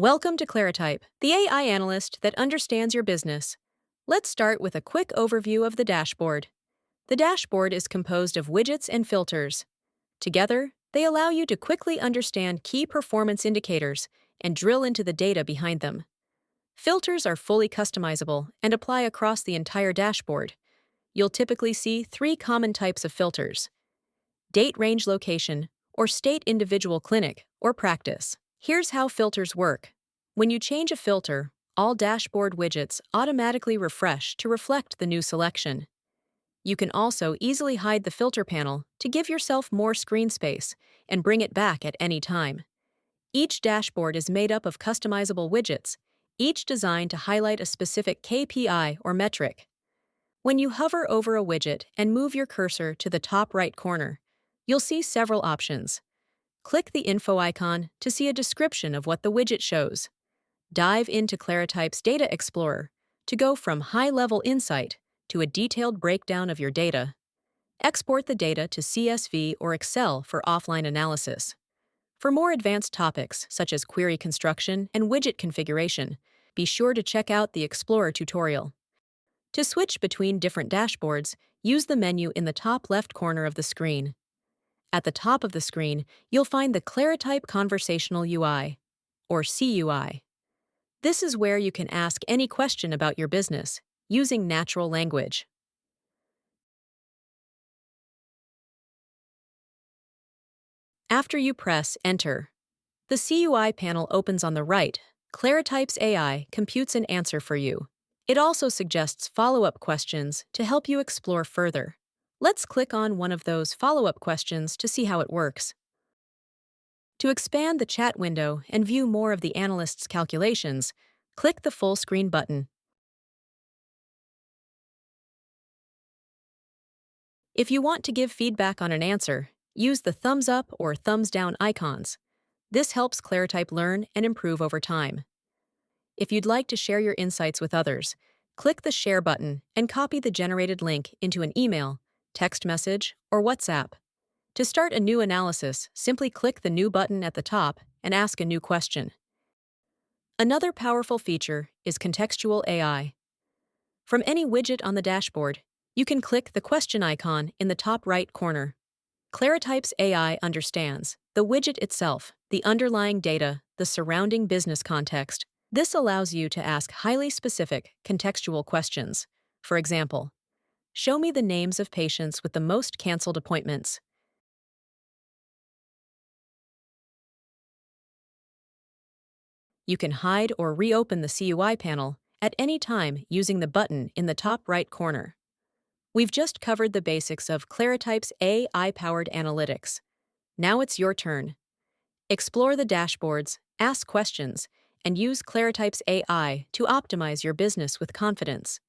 Welcome to Claritype, the AI analyst that understands your business. Let's start with a quick overview of the dashboard. The dashboard is composed of widgets and filters. Together, they allow you to quickly understand key performance indicators and drill into the data behind them. Filters are fully customizable and apply across the entire dashboard. You'll typically see three common types of filters: date range location, or state individual clinic or practice. Here's how filters work. When you change a filter, all dashboard widgets automatically refresh to reflect the new selection. You can also easily hide the filter panel to give yourself more screen space and bring it back at any time. Each dashboard is made up of customizable widgets, each designed to highlight a specific KPI or metric. When you hover over a widget and move your cursor to the top right corner, you'll see several options. Click the info icon to see a description of what the widget shows. Dive into Claritype's Data Explorer to go from high-level insight to a detailed breakdown of your data. Export the data to CSV or Excel for offline analysis. For more advanced topics such as query construction and widget configuration, be sure to check out the Explorer tutorial. To switch between different dashboards, use the menu in the top left corner of the screen. At the top of the screen, you'll find the Claritype Conversational UI, or CUI. This is where you can ask any question about your business, using natural language. After you press Enter, the CUI panel opens on the right. Claritype's AI computes an answer for you. It also suggests follow-up questions to help you explore further. Let's click on one of those follow-up questions to see how it works. To expand the chat window and view more of the analyst's calculations, click the full screen button. If you want to give feedback on an answer, use the thumbs up or thumbs down icons. This helps Claritype learn and improve over time. If you'd like to share your insights with others, click the Share button and copy the generated link into an email, text message, or WhatsApp. To start a new analysis, simply click the New button at the top and ask a new question. Another powerful feature is contextual AI. From any widget on the dashboard, you can click the question icon in the top right corner. Claritype's AI understands the widget itself, the underlying data, the surrounding business context. This allows you to ask highly specific, contextual questions. For example, show me the names of patients with the most canceled appointments. You can hide or reopen the CUI panel at any time using the button in the top right corner. We've just covered the basics of Claritype's AI-powered analytics. Now it's your turn. Explore the dashboards, ask questions, and use Claritype's AI to optimize your business with confidence.